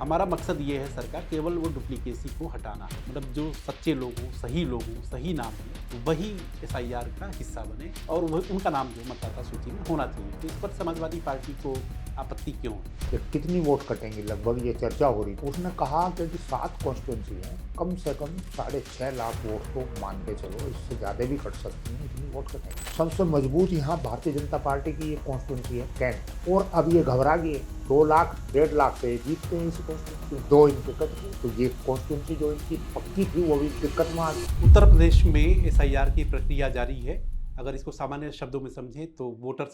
हमारा मकसद ये है सरकार केवल वो डुप्लीकेसी को हटाना, मतलब जो सच्चे लोग हों, सही नाम हो, वही एसआईआर का हिस्सा बने और वह उनका नाम जो मतदाता सूची में होना चाहिए। तो इस पर समाजवादी पार्टी को आपत्ति क्यों है? कि कितनी वोट कटेंगी, लगभग ये चर्चा हो रही थी। उसने कहा कि जो 7 कॉन्स्टिट्यूंसी हैं, कम से कम 6.5 लाख वोट तो मान के चलो, इससे ज़्यादा भी कट सकती हैं, इतनी वोट कटेंगी। सबसे मजबूत यहाँ भारतीय जनता पार्टी की ये कॉन्स्टिट्यूंसी है कैंट, और अब ये घबरा गए। 2 लाख 1.5 लाख से जीतते हैं इसी कॉन्स्टिट्यूंसी, 2 इनके कट गए। तो ये कॉन्स्टिट्यूंसी जो इनकी पक्की थी वो भी दिक्कत में आ गई। उत्तर प्रदेश में एसआईआर की प्रक्रिया जारी है। अगर इसको सामान्य शब्दों में समझें तो वोटर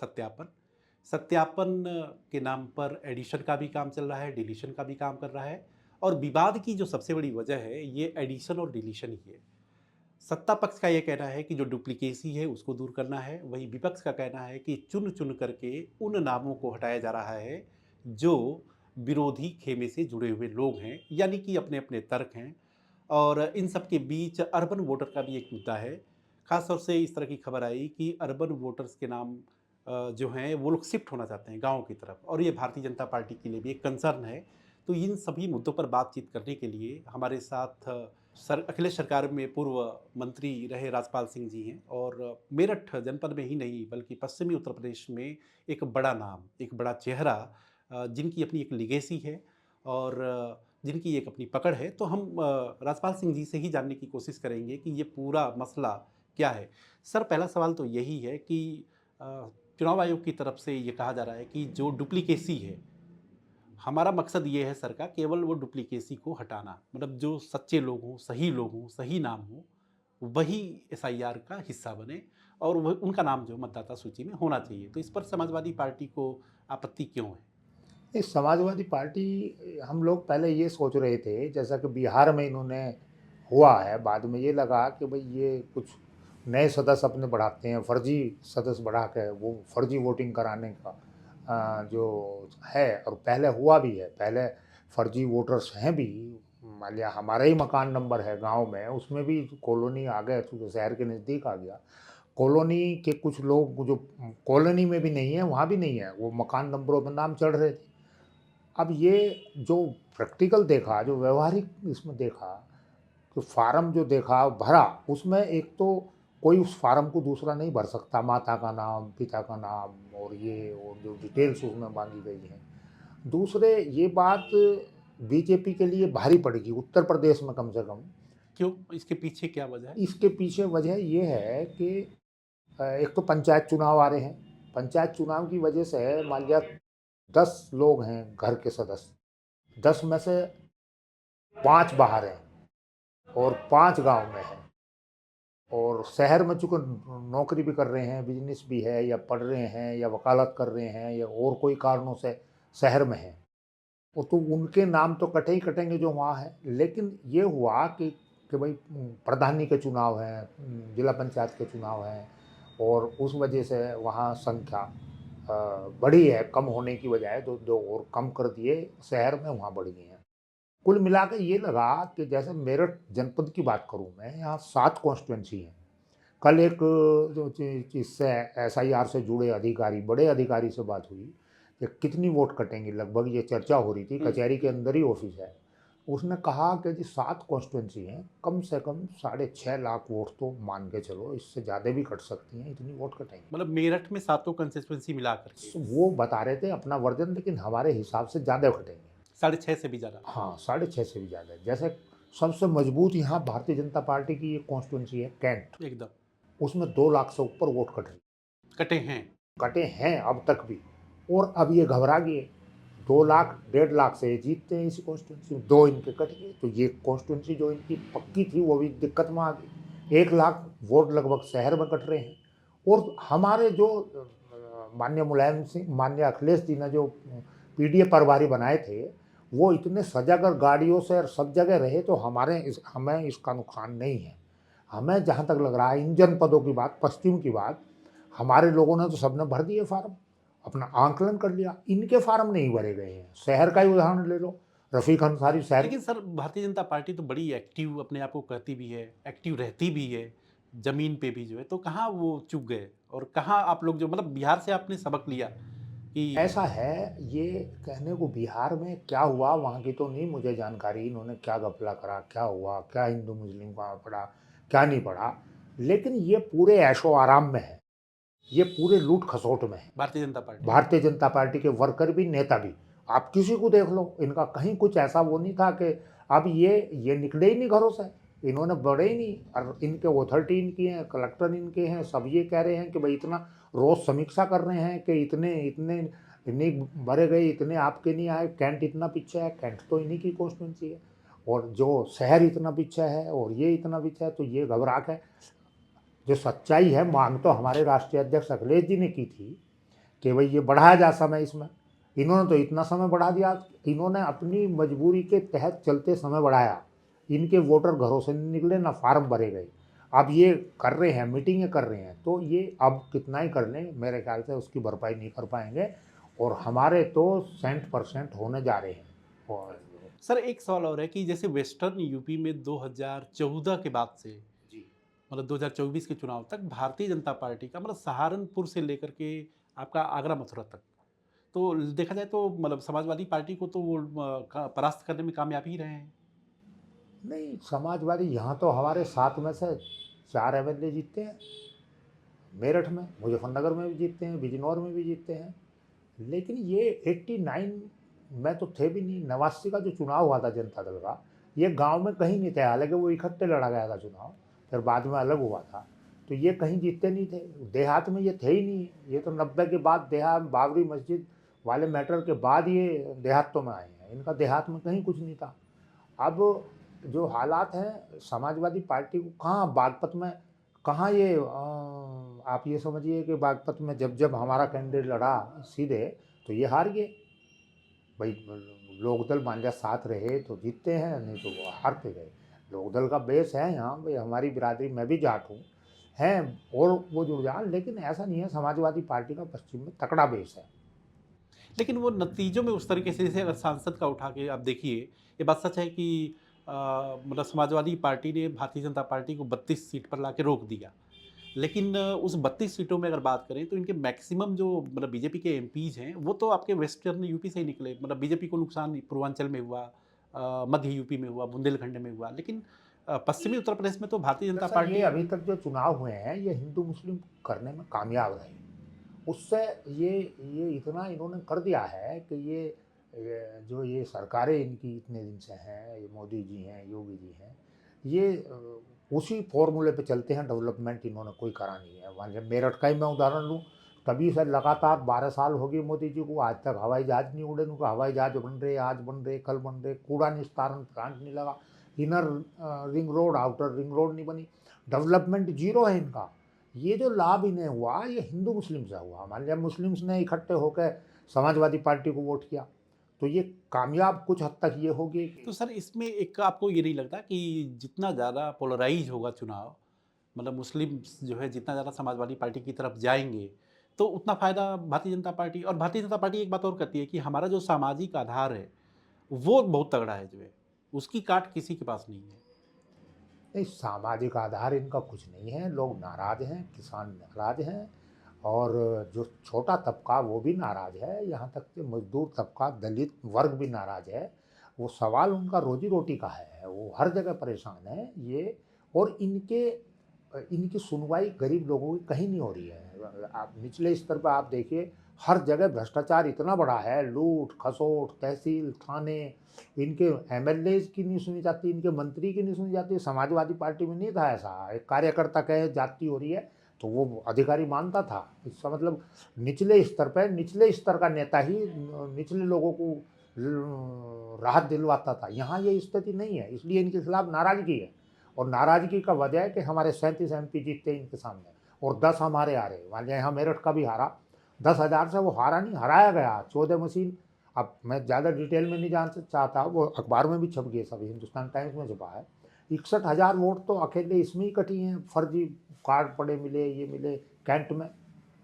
सत्यापन के नाम पर एडिशन का भी काम चल रहा है, डिलीशन का भी काम कर रहा है। और विवाद की जो सबसे बड़ी वजह है ये एडिशन और डिलीशन ही है। सत्ता पक्ष का ये कहना है कि जो डुप्लीकेसी है उसको दूर करना है, वहीं विपक्ष का कहना है कि चुन चुन करके उन नामों को हटाया जा रहा है जो विरोधी खेमे से जुड़े हुए लोग हैं, यानी कि अपने अपने तर्क हैं। और इन सब के बीच अर्बन वोटर का भी एक मुद्दा है। खास तौर से इस तरह की खबर आई कि अर्बन वोटर्स के नाम जो हैं वो लोग शिफ्ट होना चाहते हैं गाँव की तरफ, और ये भारतीय जनता पार्टी के लिए भी एक कंसर्न है। तो इन सभी मुद्दों पर बातचीत करने के लिए हमारे साथ अखिलेश सरकार में पूर्व मंत्री रहे राजपाल सिंह जी हैं, और मेरठ जनपद में ही नहीं बल्कि पश्चिमी उत्तर प्रदेश में एक बड़ा नाम, एक बड़ा चेहरा, जिनकी अपनी एक लिगेसी है और जिनकी एक अपनी पकड़ है। तो हम राजपाल सिंह जी से ही जानने की कोशिश करेंगे कि ये पूरा मसला क्या है। सर, पहला सवाल तो यही है कि चुनाव आयोग की तरफ से ये कहा जा रहा है कि जो डुप्लीकेसी है, हमारा मकसद ये है सर का केवल वो डुप्लीकेसी को हटाना, मतलब जो सच्चे लोग हों, सही नाम हो, वही एसआईआर का हिस्सा बने और वह उनका नाम जो मतदाता सूची में होना चाहिए। तो इस पर समाजवादी पार्टी को आपत्ति क्यों है? इस समाजवादी पार्टी, हम लोग पहले ये सोच रहे थे, जैसा कि बिहार में इन्होंने हुआ है, बाद में ये लगा कि भाई ये कुछ नए सदस्य अपने बढ़ाते हैं, फर्जी सदस्य बढ़ा के वो फर्जी वोटिंग कराने का जो है। और पहले हुआ भी है, पहले फर्जी वोटर्स हैं भी। मान लिया हमारा ही मकान नंबर है गांव में, उसमें भी कॉलोनी आ गए, तो शहर के नज़दीक आ गया। कॉलोनी के कुछ लोग जो कॉलोनी में भी नहीं है, वहाँ भी नहीं है, वो मकान नंबरों में नाम चढ़ रहे थे। अब ये जो प्रैक्टिकल देखा, जो व्यवहारिक इसमें देखा, तो फार्म जो देखा भरा, उसमें एक तो कोई उस फार्म को दूसरा नहीं भर सकता, माता का नाम, पिता का नाम और ये और जो डिटेल्स उसमें मांगी गई हैं। दूसरे ये बात बीजेपी के लिए भारी पड़ेगी उत्तर प्रदेश में कम से कम। क्यों? इसके पीछे क्या वजह है? इसके पीछे वजह ये है कि एक तो पंचायत चुनाव आ रहे हैं। पंचायत चुनाव की वजह से मान लिया 10 लोग हैं घर के सदस्य, 10 में से 5 बाहर हैं और 5 गांव में हैं, और शहर में चूँकि नौकरी भी कर रहे हैं, बिजनेस भी है, या पढ़ रहे हैं, या वकालत कर रहे हैं, या और कोई कारणों से शहर में हैं, वो तो उनके नाम तो कटे ही कटेंगे जो वहाँ हैं। लेकिन ये हुआ कि भाई प्रधानी के चुनाव हैं, जिला पंचायत के चुनाव हैं, और उस वजह से वहाँ संख्या बढ़ी है, कम होने की बजाय दो दो और कम कर दिए शहर में, वहाँ बढ़ गई हैं। कुल मिला के ये लगा कि जैसे मेरठ जनपद की बात करूँ मैं, यहाँ 7 कॉन्स्टिट्यूंसी हैं। कल एक जो इससे एसआईआर से जुड़े अधिकारी, बड़े अधिकारी से बात हुई कि कितनी वोट कटेंगी, लगभग ये चर्चा हो रही थी, कचहरी के अंदर ही ऑफिस है। उसने कहा कि जी 7 कॉन्स्टिट्यूंसी हैं, कम से कम 6.5 लाख वोट तो मान के चलो, इससे ज़्यादा भी कट सकती हैं, इतनी वोट कटेंगी। मतलब मेरठ में सातों कंस्टिट्यूंसी मिला करके वो बता रहे थे अपना वर्जन, लेकिन हमारे हिसाब से ज़्यादा कटेंगे। 6.5 से भी ज़्यादा? हाँ, 6.5 से भी ज़्यादा है। जैसे सबसे मजबूत यहाँ भारतीय जनता पार्टी की ये कॉन्स्टिट्यूंसी है कैंट, एकदम। उसमें 2 लाख से ऊपर वोट कट रही, कटे हैं। कटे हैं अब तक भी। और अब ये घबरा गए, 2 लाख 1.5 लाख से ये जीतते हैं इसी कॉन्स्टिट्यूंसी में, 2 इनके कट गए। तो ये कॉन्स्टिट्यूंसी जो इनकी पक्की थी वो भी दिक्कत में आ गई। 1 लाख वोट लगभग शहर में कट रहे हैं। और हमारे जो माननीय मुलायम सिंह, माननीय अखिलेश जी ने जो पीडीए प्रभारी बनाए थे, वो इतने सजागर गाड़ियों से और सब जगह रहे, तो हमें इसका नुकसान नहीं है। हमें जहाँ तक लग रहा है, इन जनपदों की बात, पश्चिम की बात, हमारे लोगों ने तो सबने भर दिए फार्म, अपना आंकलन कर लिया। इनके फार्म नहीं भरे गए हैं। शहर का ही उदाहरण ले लो, रफ़ीक अंसारी शहर। लेकिन सर, भारतीय जनता पार्टी तो बड़ी एक्टिव अपने आप को कहती भी है, एक्टिव रहती भी है ज़मीन पे भी जो है, तो कहाँ वो चूक गए और कहाँ आप लोग जो मतलब बिहार से आपने सबक लिया कि ऐसा है, ये कहने को बिहार में क्या हुआ वहाँ की तो नहीं मुझे जानकारी, इन्होंने क्या घपला करा, क्या हुआ, क्या हिंदू मुस्लिम वहाँ पड़ा, क्या नहीं पड़ा, लेकिन ये पूरे ऐशो आराम में है, ये पूरे लूट खसोट में है। भारतीय जनता पार्टी। भारतीय जनता पार्टी के वर्कर भी, नेता भी, आप किसी को देख लो, इनका कहीं कुछ ऐसा वो नहीं था कि अब ये निकले ही नहीं घरों से, इन्होंने बढ़े ही नहीं, और इनके अथॉरिटी इनकी हैं, कलेक्टर इनके हैं, सब ये कह रहे हैं कि भाई इतना रोज समीक्षा कर रहे हैं कि इतने इतने नहीं भरे गए, इतने आपके नहीं आए, कैंट इतना पीछे है, कैंट तो इन्हीं की कॉन्स्टिट्यूंसी है, और जो शहर इतना पीछे है और ये इतना पीछे है, तो ये घबराहट है। जो सच्चाई है, मांग तो हमारे राष्ट्रीय अध्यक्ष अखिलेश जी ने की थी कि भाई ये बढ़ाया जा समय इसमें, इन्होंने तो इतना समय बढ़ा दिया, इन्होंने अपनी मजबूरी के तहत चलते समय बढ़ाया, इनके वोटर घरों से नहीं निकले, ना फार्म भरे गए, अब ये कर रहे हैं, मीटिंगें कर रहे हैं, तो ये अब कितना ही कर लें, मेरे ख्याल से उसकी भरपाई नहीं कर पाएंगे, और हमारे तो 100% होने जा रहे हैं। और सर एक सवाल और है कि जैसे वेस्टर्न यूपी में 2014 के बाद से जी, मतलब 2024 के चुनाव तक भारतीय जनता पार्टी का मतलब सहारनपुर से लेकर के आपका आगरा मथुरा तक, तो देखा जाए तो मतलब समाजवादी पार्टी को तो वो परास्त करने में कामयाब ही रहे हैं। नहीं, समाजवादी यहाँ तो हमारे 7 में से 4 एमएलए जीतते हैं, मेरठ में, मुजफ्फरनगर में भी जीतते हैं, बिजनौर में भी जीतते हैं, लेकिन ये 89 में तो थे भी नहीं, 89 का जो चुनाव हुआ था जनता दल का, ये गांव में कहीं नहीं थे, हालांकि वो इकट्ठे लड़ा गया था चुनाव, फिर बाद में अलग हुआ था, तो ये कहीं जीतते नहीं थे, देहात में ये थे ही नहीं, ये तो 90 के बाद देहात, बाबरी मस्जिद वाले मैटर के बाद ये देहातों में आए हैं, इनका देहात में कहीं कुछ नहीं था। अब जो हालात हैं, समाजवादी पार्टी को कहाँ बागपत में, कहाँ ये आप ये समझिए कि बागपत में जब जब हमारा कैंडिडेट लड़ा सीधे, तो ये हार गए भाई, लोकदल मान लिया साथ रहे तो जीतते हैं, नहीं तो वो हारते गए। लोकदल का बेस है यहाँ भाई, हमारी बिरादरी, मैं भी जाट हूँ, हैं, और वो जुड़ जाए, लेकिन ऐसा नहीं है, समाजवादी पार्टी का पश्चिम में तकड़ा बेस है। लेकिन वो नतीजों में उस तरीके से जैसे अगर सांसद का उठा के आप देखिए, ये बात सच है कि मतलब समाजवादी पार्टी ने भारतीय जनता पार्टी को 32 सीट पर लाके रोक दिया, लेकिन उस 32 सीटों में अगर बात करें तो इनके मैक्सिमम जो मतलब बीजेपी के एमपीज हैं वो तो आपके वेस्टर्न यूपी से ही निकले, मतलब बीजेपी को नुकसान पूर्वांचल में हुआ, मध्य यूपी में हुआ, बुंदेलखंड में हुआ, लेकिन पश्चिमी उत्तर प्रदेश में तो भारतीय जनता सर, ये पार्टी। अभी तक जो चुनाव हुए हैं, ये हिंदू मुस्लिम करने में कामयाब रहे, उससे ये इतना इन्होंने कर दिया है कि जो ये सरकारें इनकी इतने दिन से हैं, ये मोदी जी हैं, योगी जी हैं, ये उसी फॉर्मूले पे चलते हैं, डेवलपमेंट इन्होंने कोई करा नहीं है। मान लीजिए मेरठ का ही मैं उदाहरण लूँ, तभी से लगातार 12 साल हो गए मोदी जी को, आज तक हवाई जहाज नहीं उड़े, उनका हवाई जहाज बन रहे, आज बन रहे, कल बन रहे, कूड़ा निस्तारण प्लांट नहीं लगा, inner ring road, outer ring road नहीं बनी, डेवलपमेंट जीरो है इनका। ये जो लाभ इन्हें हुआ, ये हिंदू मुस्लिम से हुआ, मान लिया मुस्लिम्स ने इकट्ठे होकर समाजवादी पार्टी को वोट किया, तो ये कामयाब कुछ हद तक ये होगी तो कि सर इसमें एक आपको ये नहीं लगता कि जितना ज़्यादा पोलराइज होगा चुनाव, मतलब मुस्लिम जो है जितना ज़्यादा समाजवादी पार्टी की तरफ जाएंगे तो उतना फ़ायदा भारतीय जनता पार्टी, और भारतीय जनता पार्टी एक बात और करती है कि हमारा जो सामाजिक आधार है वो बहुत तगड़ा है, जो है उसकी काट किसी के पास नहीं है। नहीं, सामाजिक आधार इनका कुछ नहीं है, लोग नाराज हैं, किसान नाराज हैं, और जो छोटा तबका वो भी नाराज है, यहाँ तक कि मजदूर तबका, दलित वर्ग भी नाराज है। वो सवाल उनका रोजी रोटी का है, वो हर जगह परेशान है ये, और इनके इनकी सुनवाई गरीब लोगों की कहीं नहीं हो रही है। आप निचले स्तर पर आप देखिए, हर जगह भ्रष्टाचार इतना बड़ा है, लूट खसोट, तहसील थाने, इनके एमएलए की नहीं सुनी जाती, इनके मंत्री की नहीं सुनी जाती। समाजवादी पार्टी में नहीं था ऐसा, एक कार्यकर्ता कहे जाति हो रही है तो वो अधिकारी मानता था, इसका मतलब निचले स्तर पर, निचले स्तर का नेता ही निचले लोगों को राहत दिलवाता था। यहाँ ये स्थिति नहीं है, इसलिए इनके खिलाफ नाराजगी है, और नाराजगी का वजह है कि हमारे 37 एमपी जीतते इनके सामने, और 10 हमारे हारे। मान लिया यहाँ मेरठ का भी हारा, 10,000 से वो हारा नहीं, हराया गया, 14 मशीन। अब मैं ज़्यादा डिटेल में नहीं जान चाहता, वो अखबार में भी छप गए, सब हिंदुस्तान टाइम्स में छपा है। 61,000 वोट तो अकेले इसमें ही कटी हैं, फर्जी कार्ड पड़े मिले, ये मिले, कैंट में,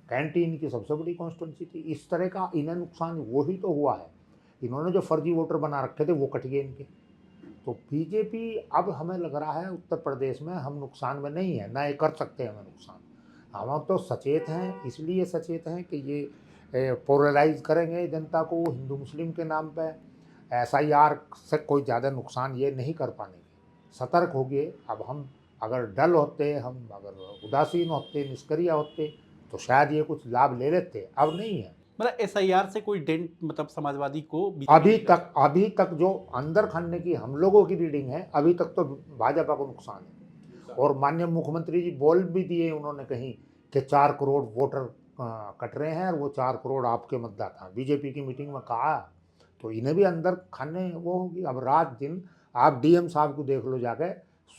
कैंट ही इनकी सबसे बड़ी कॉन्स्टिट्यूंसी थी। इस तरह का इन्हें नुकसान वही तो हुआ है, इन्होंने जो फर्जी वोटर बना रखे थे वो कट गए इनके। तो बीजेपी, अब हमें लग रहा है उत्तर प्रदेश में हम नुकसान में नहीं है, ना ये कर सकते हैं हमें नुकसान। हम तो सचेत हैं, इसलिए सचेत हैं कि ये पोलराइज करेंगे जनता को हिंदू मुस्लिम के नाम पे। एसआईआर से कोई ज़्यादा नुकसान ये नहीं कर पाएंगे। सतर्क हो गए। अब हम अगर डल होते, हम अगर उदासीन होते, निष्क्रिय होते, तो शायद ये कुछ लाभ ले लेते। अब नहीं है। मतलब एसआईआर से कोई डेंट मतलब समाजवादी को बीजेपी नहीं कर अभी तक जो अंदर खाने की हम लोगों की रीडिंग है, अभी तक तो भाजपा को नुकसान है। सकता। और माननीय मुख्यमंत्री जी बोल भी दिए उन्होंने कहीं कि 4 करोड़ वोटर कट रहे हैं और वो 4 करोड़ आपके मतदाता। बीजेपी की मीटिंग में कहा, तो इन्हें भी अंदर खाने वो होगी। अब रात दिन आप डीएम साहब को देख लो जाके,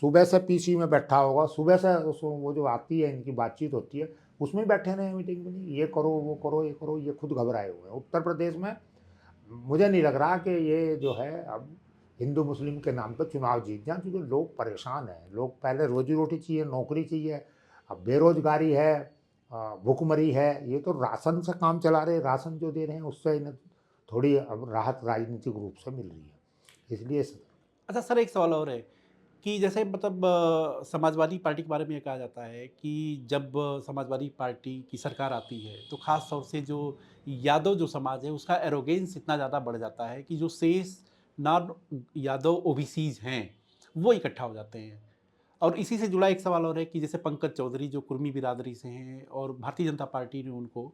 सुबह से पीसी में बैठा होगा, सुबह से वो जो आती है इनकी बातचीत होती है उसमें ही बैठे रहे मीटिंग में। नहीं ये करो वो करो ये करो, ये खुद घबराए हुए हैं। उत्तर प्रदेश में मुझे नहीं लग रहा कि ये जो है अब हिंदू मुस्लिम के नाम पर चुनाव जीत जाए, क्योंकि लोग परेशान हैं। लोग पहले रोजी रोटी चाहिए, नौकरी चाहिए, अब बेरोजगारी है, भुखमरी है। ये तो राशन से काम चला रहे, राशन जो दे रहे हैं उससे इन्हें थोड़ी अब राहत राजनीतिक रूप से मिल रही है। इसलिए अच्छा सर, एक सवाल और है कि जैसे मतलब समाजवादी पार्टी के बारे में ये कहा जाता है कि जब समाजवादी पार्टी की सरकार आती है तो ख़ास तौर से जो यादव जो समाज है उसका एरोगेंस इतना ज़्यादा बढ़ जाता है कि जो शेष नॉन यादव ओबीसीज हैं वो इकट्ठा हो जाते हैं। और इसी से जुड़ा एक सवाल और है कि जैसे पंकज चौधरी जो कुर्मी बिरादरी से हैं और भारतीय जनता पार्टी ने उनको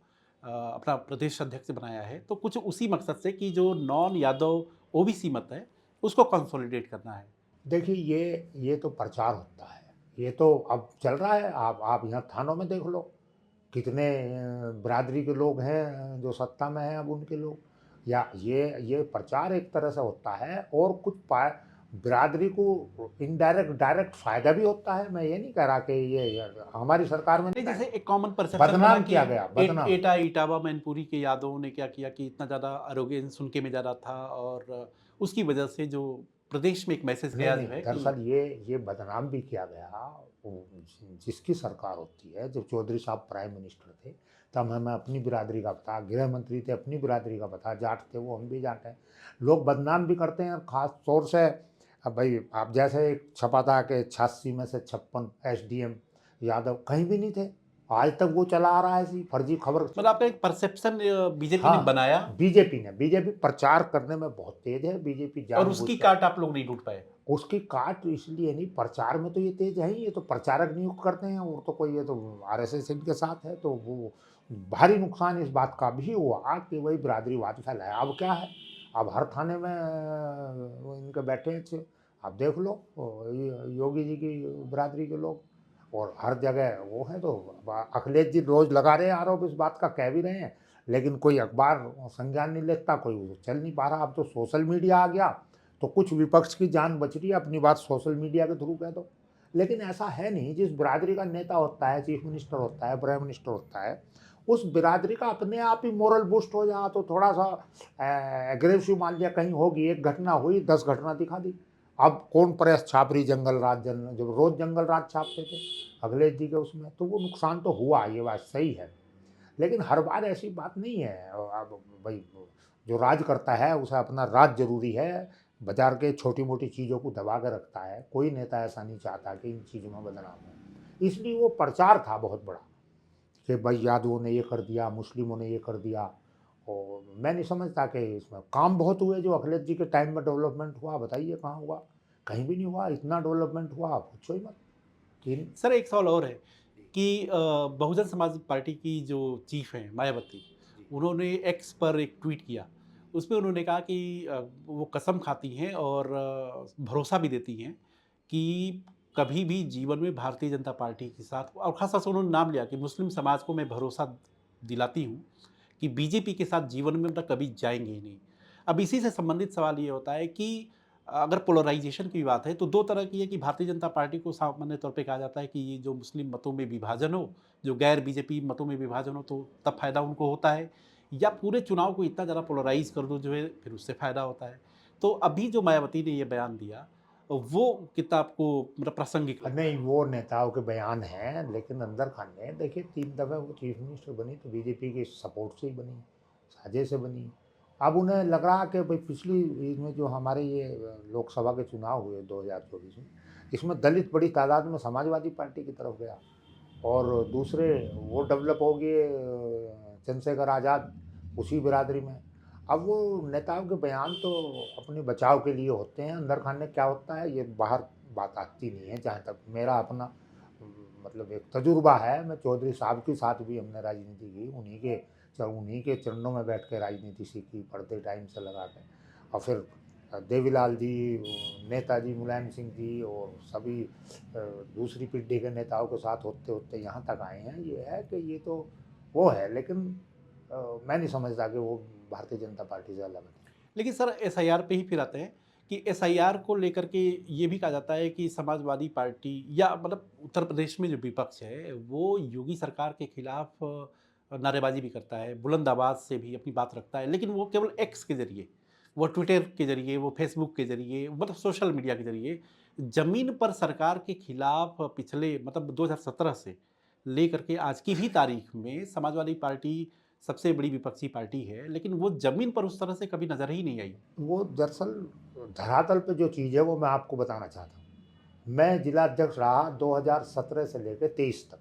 अपना प्रदेश अध्यक्ष बनाया है, तो कुछ उसी मकसद से कि जो नॉन यादव ओबीसी मत है उसको कंसोलिडेट करना है। देखिए ये तो प्रचार होता है। ये तो अब चल रहा है। आप यहाँ थानों में देख लो, कितने बिरादरी के लोग हैं जो सत्ता में हैं अब उनके लोग। या ये प्रचार एक तरह से होता है। और कुछ बिरादरी को इनडायरेक्ट डायरेक्ट फायदा भी होता है। मैं ये नहीं कह रहा कि ये हमारी सरकार में नहीं, नहीं जैसे एक कॉमन परसेप्शन बना बदनाम कि किया गया, बदनाम। एटा इटावा मैनपुरी के यादवों ने क्या किया कि इतना ज़्यादा अरोगेंस उनके में ज़्यादा था और उसकी वजह से जो प्रदेश में एक मैसेज नहीं गया नहीं, जो है कि दरअसल ये बदनाम भी किया गया। वो जिसकी सरकार होती है, जब चौधरी साहब प्राइम मिनिस्टर थे तब हमें अपनी बिरादरी का पता, गृह मंत्री थे अपनी बिरादरी का पता, जाट थे वो हम भी जाट हैं। लोग बदनाम भी करते हैं। और ख़ास तौर से अब भाई आप जैसे एक छपा था कि 86 में से 56 एसडीएम यादव कहीं भी नहीं थे। आज तक वो चला आ रहा है ऐसी फर्जी खबर। मतलब आपका एक परसेप्शन बीजेपी ने हाँ, बनाया बीजेपी प्रचार करने में बहुत तेज है। बीजेपी और उसकी जानबूझकर काट आप लोग नहीं ढूंढ पाए। उसकी काट इसलिए नहीं, प्रचार में तो ये तेज है ही। ये तो प्रचारक नियुक्त करते हैं। और तो कोई, ये तो आरएसएस इनके साथ है। तो वो भारी नुकसान इस बात का भी हुआ कि वही बिरादरीवाद फैलाया। अब क्या है, अब हर थाने में वो इनके बैठे हैं। आप देख लो योगी जी की बिरादरी के लोग, और हर जगह वो है। तो अखिलेश जी रोज लगा रहे हैं आरोप, इस बात का कह भी रहे हैं, लेकिन कोई अखबार संज्ञान नहीं लेता, कोई चल नहीं पा रहा। अब तो सोशल मीडिया आ गया तो कुछ विपक्ष की जान बच रही है, अपनी बात सोशल मीडिया के थ्रू कह दो। लेकिन ऐसा है नहीं। जिस बिरादरी का नेता होता है, चीफ मिनिस्टर होता है, प्राइम मिनिस्टर होता है, उस बिरादरी का अपने आप ही मोरल बूस्ट हो जाए तो थोड़ा सा एग्रेसिव मान लिया कहीं होगी, एक घटना हुई 10 घटना दिखा दी। अब कौन प्रेस छाप रही जंगल राज, जब रोज जंगल राज छापते थे अखिलेश जी के उसमें, तो वो नुकसान तो हुआ, ये बात सही है। लेकिन हर बार ऐसी बात नहीं है। अब भाई जो राज करता है उसे अपना राज जरूरी है। बाजार के छोटी मोटी चीज़ों को दबा के रखता है। कोई नेता ऐसा नहीं चाहता कि इन चीज़ों में बदनाम हो। इसलिए वो प्रचार था बहुत बड़ा कि भाई यादवों ने ये कर दिया, मुस्लिमों ने ये कर दिया। और मैं नहीं समझता कि इसमें काम बहुत हुए जो अखिलेश जी के टाइम में डेवलपमेंट हुआ। बताइए कहाँ हुआ? कहीं भी नहीं हुआ। इतना डेवलपमेंट हुआ पूछो ही मत। तीन सर एक सवाल और है कि बहुजन समाज पार्टी की जो चीफ हैं मायावती, उन्होंने एक्स पर एक ट्वीट किया। उसमें उन्होंने कहा कि वो कसम खाती हैं और भरोसा भी देती हैं कि कभी भी जीवन में भारतीय जनता पार्टी के साथ, और खास तौर से उन्होंने नाम लिया कि मुस्लिम समाज को मैं भरोसा दिलाती हूँ कि बीजेपी के साथ जीवन में मतलब कभी जाएंगे ही नहीं। अब इसी से संबंधित सवाल ये होता है कि अगर पोलराइजेशन की बात है तो दो तरह की है कि भारतीय जनता पार्टी को सामान्य तौर पे कहा जाता है कि ये जो मुस्लिम मतों में विभाजन हो, जो गैर बीजेपी मतों में विभाजन हो तो तब फायदा उनको होता है, या पूरे चुनाव को इतना ज़्यादा पोलराइज कर दो जो है फिर उससे फायदा होता है। तो अभी जो मायावती ने ये बयान दिया वो कितना आपको मतलब प्रासंगिक लगता नहीं, है? वो नेताओं के बयान हैं, लेकिन अंदर खाने देखिए 3 दफ़े वो चीफ मिनिस्टर बनी तो बीजेपी के सपोर्ट से ही बनी, साझे से बनी। अब उन्हें लग रहा कि भाई पिछली इसमें जो हमारे ये लोकसभा के चुनाव हुए 2024 में, इसमें दलित बड़ी तादाद में समाजवादी पार्टी की तरफ गया। और दूसरे वो डेवलप हो गए चंद्रशेखर आज़ाद उसी बिरादरी में। अब वो नेताओं के बयान तो अपने बचाव के लिए होते हैं, अंदर खाने क्या होता है ये बाहर बात आती नहीं है। जहाँ तक मेरा अपना मतलब एक तजुर्बा है, मैं चौधरी साहब के साथ भी हमने राजनीति की, उन्हीं के चरणों में बैठ के राजनीति सीखी, पढ़ते टाइम से लगा के। और फिर देवीलाल जी, नेताजी मुलायम सिंह जी और सभी दूसरी पीढ़ी के नेताओं के साथ होते होते यहाँ तक आए हैं। ये है कि ये तो वो है, लेकिन मैं नहीं समझता कि वो भारतीय जनता पार्टी से अलग है। लेकिन सर एसआईआर पे ही फिर आते हैं कि एसआईआर को लेकर के ये भी कहा जाता है कि समाजवादी पार्टी या मतलब उत्तर प्रदेश में जो विपक्ष है वो योगी सरकार के खिलाफ नारेबाजी भी करता है, बुलंद आवाज़ से भी अपनी बात रखता है, लेकिन वो केवल एक्स के जरिए, वो ट्विटर के जरिए, वो फेसबुक के जरिए, मतलब सोशल मीडिया के जरिए जमीन पर सरकार के खिलाफ पिछले मतलब 2017 से लेकर के आज की भी तारीख में समाजवादी पार्टी सबसे बड़ी विपक्षी पार्टी है, लेकिन वो ज़मीन पर उस तरह से कभी नज़र ही नहीं आई। वो दरअसल धरातल पे जो चीज़ है वो मैं आपको बताना चाहता हूँ। मैं जिला अध्यक्ष रहा 2017 से लेकर 23 तक,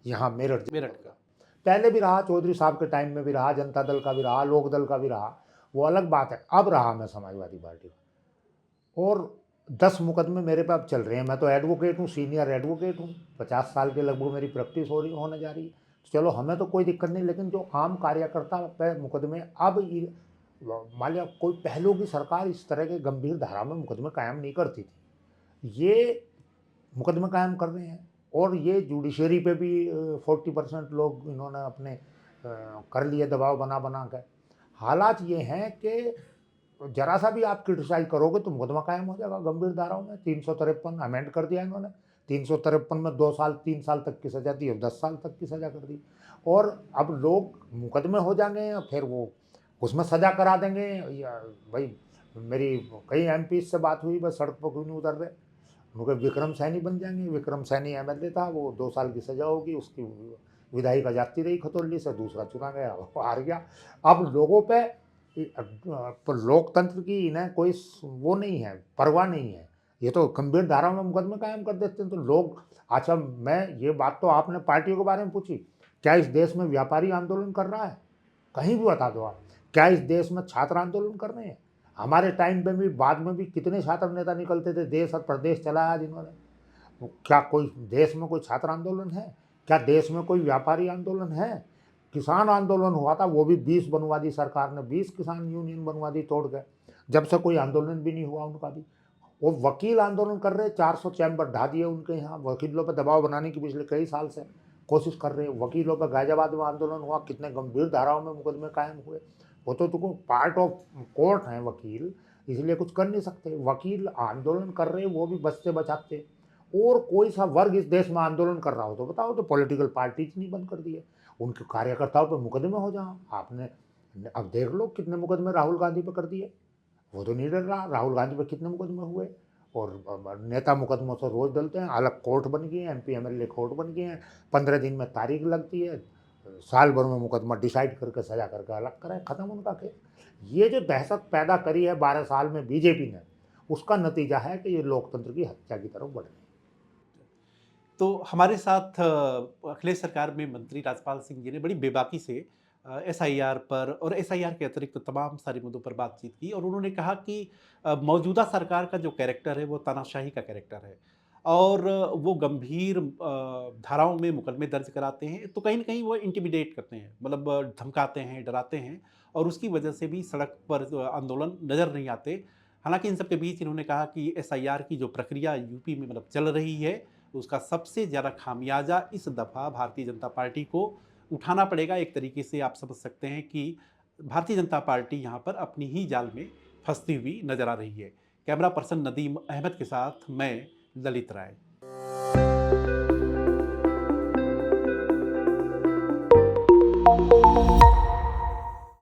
यहाँ मेरठ जिले मेरठ का। का। पहले भी रहा, चौधरी साहब के टाइम में भी रहा, जनता दल का भी रहा, लोक दल का भी रहा, वो अलग बात है। अब रहा मैं समाजवादी पार्टी का, और 10 मुकदमे मेरे पे अब चल रहे हैं। मैं तो एडवोकेट हूँ, सीनियर एडवोकेट हूँ, 50 साल के लगभग मेरी प्रैक्टिस होने जा रही है। चलो हमें तो कोई दिक्कत नहीं, लेकिन जो आम कार्यकर्ता पे मुकदमे अब मान लिया कोई पहले की सरकार इस तरह के गंभीर धारा में मुकदमे कायम नहीं करती थी, ये मुकदमे कायम कर रहे हैं। और ये जुडिशरी पे भी 40% लोग इन्होंने अपने कर लिए दबाव बना बना कर। हालात ये हैं कि जरा सा भी आप क्रिटिसाइज करोगे तो मुकदमा कायम हो जाएगा गंभीर धाराओं में। 353 अमेंड कर दिया इन्होंने, 353 में 2 साल 3 साल तक की सजा दी और 10 साल तक की सजा कर दी। और अब लोग मुकदमे हो जाएंगे, फिर वो उसमें सजा करा देंगे। या भाई मेरी कई एमपी से बात हुई, बस सड़क पर क्यों नहीं उतर रहे, उनके विक्रम सैनी बन जाएंगे। विक्रम सैनी एमएलए था, वो 2 साल की सजा होगी, उसकी विधायिका जाती रही खतौली से, दूसरा चुना गया, वो हार गया। अब लोगों पे पर लोकतंत्र की इन्हें कोई वो नहीं है, परवाह नहीं है। ये तो गंभीर धारा में मुकदमे कायम कर देते हैं तो लोग। अच्छा, मैं ये बात तो आपने पार्टियों के बारे में पूछी, क्या इस देश में व्यापारी आंदोलन कर रहा है? कहीं भी बता दो आप। क्या इस देश में छात्र आंदोलन कर रहे हैं? हमारे टाइम पे भी बाद में भी कितने छात्र नेता निकलते थे, देश और प्रदेश चलाया जिन्होंने। क्या कोई देश में कोई छात्र आंदोलन है? क्या देश में कोई व्यापारी आंदोलन है? किसान आंदोलन हुआ था, वो भी 20 बनवा दी सरकार ने, 20 किसान यूनियन बनवा दी तोड़ के। जब से कोई आंदोलन भी नहीं हुआ उनका भी। वो वकील आंदोलन कर रहे, 400 चैम्बर ढा दिए उनके यहाँ, वकीलों पर दबाव बनाने की पिछले कई साल से कोशिश कर रहे हैं। वकीलों पर गाजियाबाद में आंदोलन हुआ, कितने गंभीर धाराओं में मुकदमे कायम हुए। वो तो तुमको पार्ट ऑफ कोर्ट हैं वकील, इसलिए कुछ कर नहीं सकते। वकील आंदोलन कर रहे, वो भी बचते बचाते। और कोई सा वर्ग इस देश में आंदोलन कर रहा हो तो बताओ, तो पॉलिटिकल पार्टीज नहीं बंद कर दिए, उनके कार्यकर्ताओं पर मुकदमे हो जाओ। आपने अब देख लो कितने मुकदमे राहुल गांधी पे कर दिए, वो तो नहीं डर रहा। राहुल गांधी पे कितने मुकदमे हुए, और नेता मुकदमों से रोज डलते हैं। अलग कोर्ट बन गए हैं, एमपी एमएलए कोर्ट बन गए हैं, 15 दिन में तारीख लगती है, साल भर में मुकदमा डिसाइड करके सजा करके अलग करें, खत्म उनका केस। ये जो दहशत पैदा करी है 12 साल में बीजेपी ने, उसका नतीजा है कि ये लोकतंत्र की हत्या की तरफ बढ़ रही है। तो हमारे साथ अखिलेश सरकार में मंत्री राजपाल सिंह जी ने बड़ी बेबाकी से एसआईआर पर और एसआईआर के अतिरिक्त तमाम सारे मुद्दों पर बातचीत की और उन्होंने कहा कि मौजूदा सरकार का जो कैरेक्टर है वो तानाशाही का कैरेक्टर है और वो गंभीर धाराओं में मुकदमे दर्ज कराते हैं, तो कहीं ना कहीं वो इंटिमिडेट करते हैं, मतलब धमकाते हैं, डराते हैं और उसकी वजह से भी सड़क पर आंदोलन नज़र नहीं आते। हालांकि इन सब के बीच इन्होंने कहा कि एसआईआर की जो प्रक्रिया यूपी में मतलब चल रही है उसका सबसे ज़्यादा खामियाजा इस दफ़ा भारतीय जनता पार्टी को उठाना पड़ेगा। एक तरीके से आप समझ सकते हैं कि भारतीय जनता पार्टी यहाँ पर अपनी ही जाल में फंसती हुई नजर आ रही है। कैमरा पर्सन नदीम अहमद के साथ मैं ललित राय।